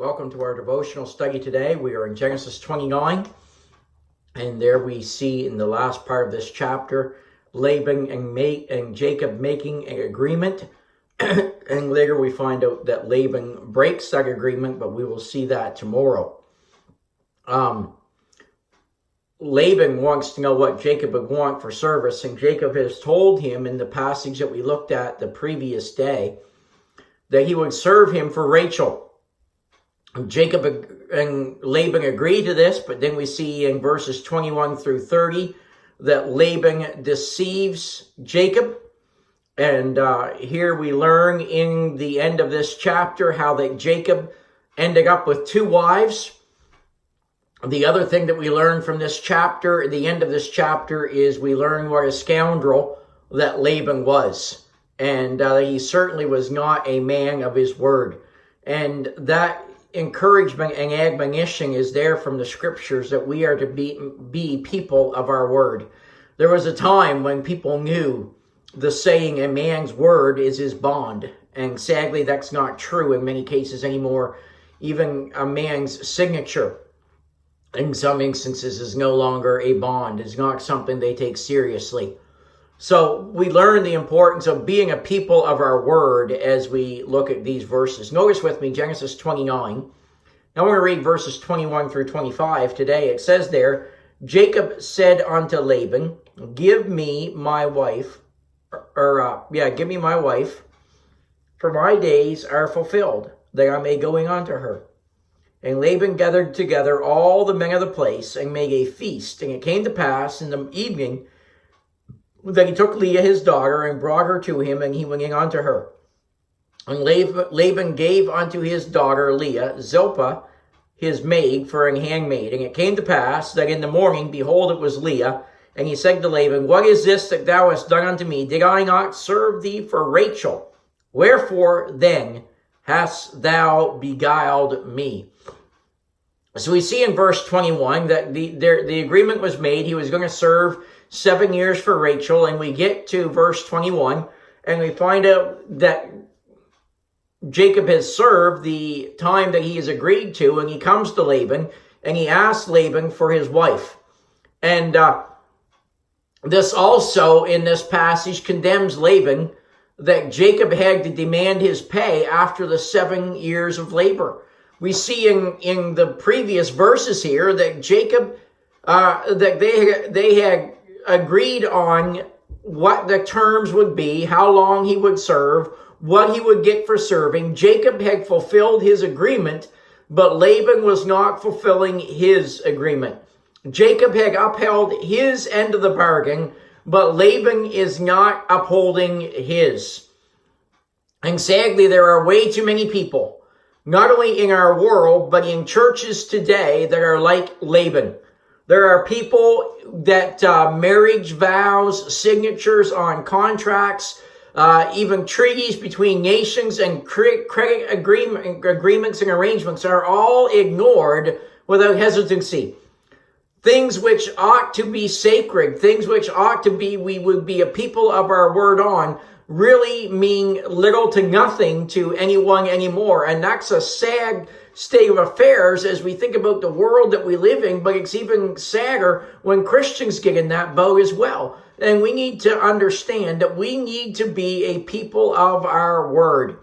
Welcome to our devotional study today. We are in Genesis 29, and there we see in the last part of this chapter, Laban and Jacob making an agreement, and later we find out that Laban breaks that agreement, but we will see that tomorrow. Laban wants to know what Jacob would want for service, and Jacob has told him in the passage that we looked at the previous day that he would serve him for Rachel. Jacob and Laban agree to this, but then we see in verses 21 through 30 that Laban deceives Jacob. And here we learn in the end of this chapter how that Jacob ended up with two wives. The other thing that we learn from this chapter, the end of this chapter, is we learn what a scoundrel that Laban was. And he certainly was not a man of his word. And that encouragement and admonition is there from the scriptures that we are to be people of our word. There was a time when people knew the saying, a man's word is his bond. And sadly, that's not true in many cases anymore. Even a man's signature, in some instances, is no longer a bond. It's not something they take seriously. So we learn the importance of being a people of our word as we look at these verses. Notice with me Genesis 29. Now we're going to read verses 21 through 25 today. It says there, Jacob said unto Laban, give me my wife, give me my wife, for my days are fulfilled, that I may go in unto her. And Laban gathered together all the men of the place and made a feast. And it came to pass in the evening that he took Leah his daughter and brought her to him, and he went in unto her. And Laban gave unto his daughter Leah Zilpah his maid for an handmaid. And it came to pass that in the morning, behold, it was Leah. And he said to Laban, what is this that thou hast done unto me? Did I not serve thee for Rachel? Wherefore then hast thou beguiled me? So we see in verse 21 that the agreement was made. He was going to serve 7 years for Rachel, and we get to verse 21, and we find out that Jacob has served the time that he has agreed to, and he comes to Laban, and he asks Laban for his wife. And this also, in this passage, condemns Laban, that Jacob had to demand his pay after the 7 years of labor. We see in the previous verses here that Jacob, that they had agreed on what the terms would be, how long he would serve, what he would get for serving. Jacob had fulfilled his agreement, but Laban was not fulfilling his agreement. Jacob had upheld his end of the bargain, but Laban is not upholding his. And sadly, there are way too many people, not only in our world, but in churches today, that are like Laban. There are people that marriage vows, signatures on contracts, even treaties between nations and credit agreements and arrangements are all ignored without hesitancy. Things which ought to be sacred, things which ought to be, we would be a people of our word on, really mean little to nothing to anyone anymore. And that's a sad state of affairs as we think about the world that we live in, but it's even sadder when Christians get in that boat as well. And we need to understand that we need to be a people of our word.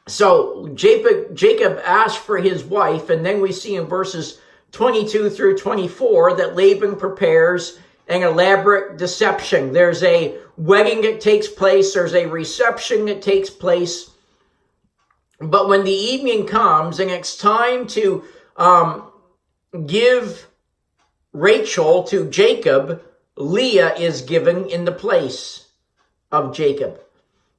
So Jacob asked for his wife, and then we see in verses 22 through 24 that Laban prepares an elaborate deception. There's a wedding that takes place, there's a reception that takes place. But when the evening comes and it's time to give Rachel to Jacob, Leah is given in the place of Jacob,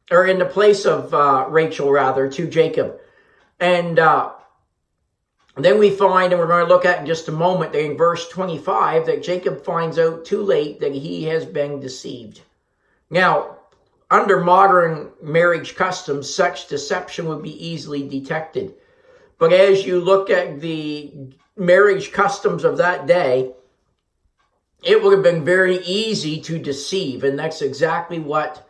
or in the place of Rachel, rather, to Jacob. And then we find, and we're going to look at in just a moment, that in verse 25, that Jacob finds out too late that he has been deceived. Now, under modern marriage customs, such deception would be easily detected. But as you look at the marriage customs of that day, it would have been very easy to deceive. And that's exactly what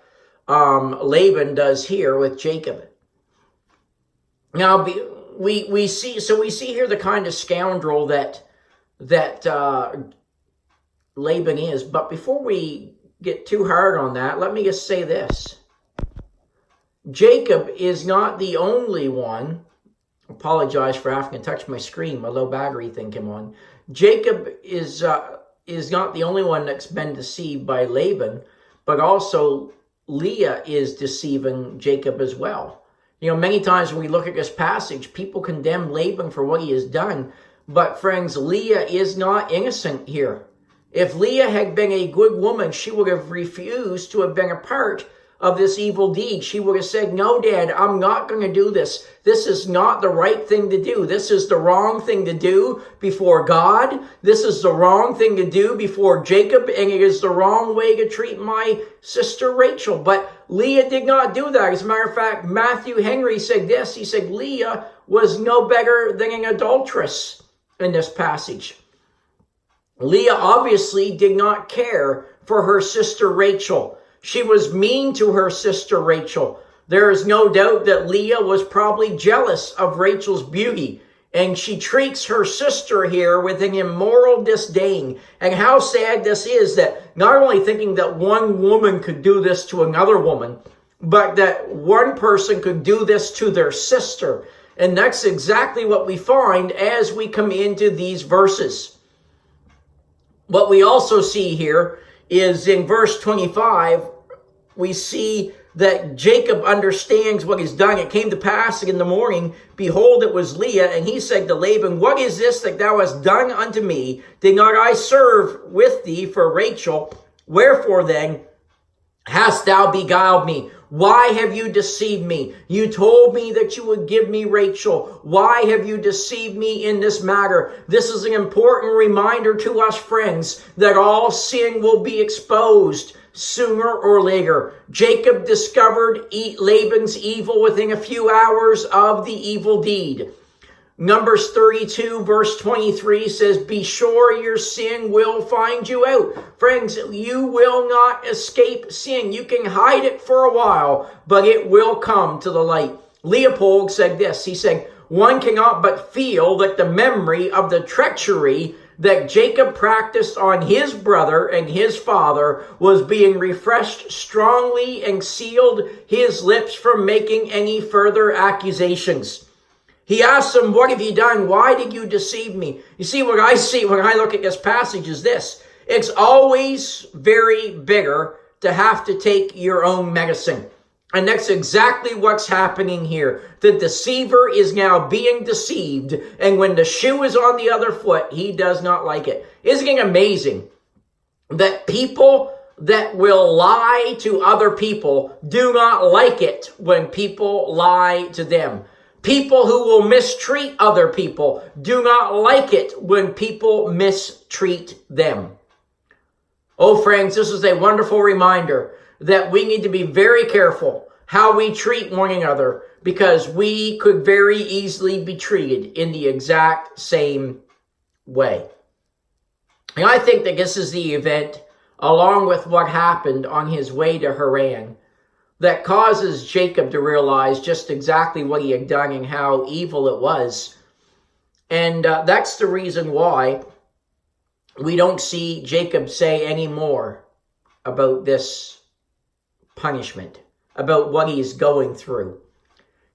Laban does here with Jacob. Now, we see here the kind of scoundrel that Laban is. But before we get too hard on that, let me just say this. Jacob is not the only one. Apologize for having to touch my screen. My low battery thing came on. Jacob is not the only one that's been deceived by Laban, but also Leah is deceiving Jacob as well. You know, many times when we look at this passage, people condemn Laban for what he has done. But friends, Leah is not innocent here. If Leah had been a good woman, she would have refused to have been a part of this evil deed. She would have said, no, Dad, I'm not going to do this. This is not the right thing to do. This is the wrong thing to do before God. This is the wrong thing to do before Jacob, and it is the wrong way to treat my sister Rachel. But Leah did not do that. As a matter of fact, Matthew Henry said this. He said Leah was no better than an adulteress in this passage. Leah obviously did not care for her sister Rachel. She was mean to her sister Rachel. There is no doubt that Leah was probably jealous of Rachel's beauty, and she treats her sister here with an immoral disdain. And how sad this is, that not only thinking that one woman could do this to another woman, but that one person could do this to their sister. And that's exactly what we find as we come into these verses. What we also see here is in verse 25, we see that Jacob understands what he's done. It came to pass in the morning, behold, it was Leah, and he said to Laban, what is this that thou hast done unto me? Did not I serve with thee for Rachel? Wherefore then hast thou beguiled me? Why have you deceived me? You told me that you would give me Rachel. Why have you deceived me in this matter? This is an important reminder to us, friends, that all sin will be exposed sooner or later. Jacob discovered Laban's evil within a few hours of the evil deed. Numbers 32 verse 23 says, be sure your sin will find you out. Friends, you will not escape sin. You can hide it for a while, but it will come to the light. Leopold said this. He said, one cannot but feel that the memory of the treachery that Jacob practiced on his brother and his father was being refreshed strongly and sealed his lips from making any further accusations. He asked him, what have you done? Why did you deceive me? You see, what I see when I look at this passage is this. It's always very bitter to have to take your own medicine. And that's exactly what's happening here. The deceiver is now being deceived, and when the shoe is on the other foot, he does not like it. Isn't it amazing that people that will lie to other people do not like it when people lie to them? People who will mistreat other people do not like it when people mistreat them. Oh, friends, this is a wonderful reminder that we need to be very careful how we treat one another, because we could very easily be treated in the exact same way. And I think that this is the event, along with what happened on his way to Haran, that causes Jacob to realize just exactly what he had done and how evil it was. And that's the reason why we don't see Jacob say any more about this punishment, about what he's going through.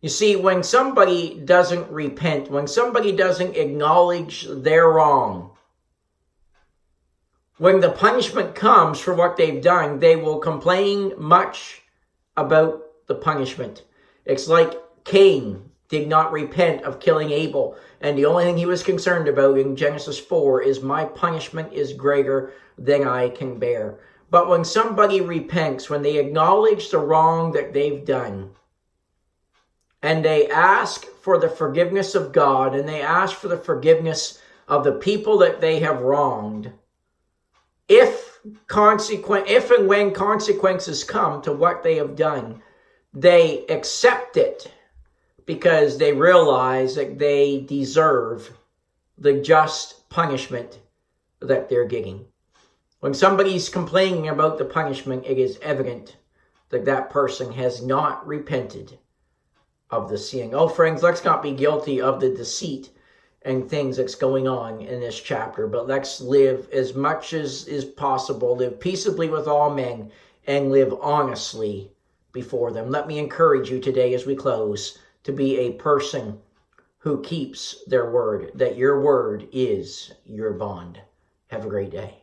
You see, when somebody doesn't repent, when somebody doesn't acknowledge their wrong, when the punishment comes for what they've done, they will complain much about the punishment. It's like Cain did not repent of killing Abel, and the only thing he was concerned about in Genesis 4 is my punishment is greater than I can bear. But when somebody repents, when they acknowledge the wrong that they've done, and they ask for the forgiveness of God, and they ask for the forgiveness of the people that they have wronged, if and when consequences come to what they have done, they accept it because they realize that they deserve the just punishment that they're getting. When somebody's complaining about the punishment, it is evident that that person has not repented of the seeing. Oh, friends, let's not be guilty of the deceit and things that's going on in this chapter, but let's live as much as is possible, live peaceably with all men, and live honestly before them. Let me encourage you today as we close to be a person who keeps their word, that your word is your bond. Have a great day.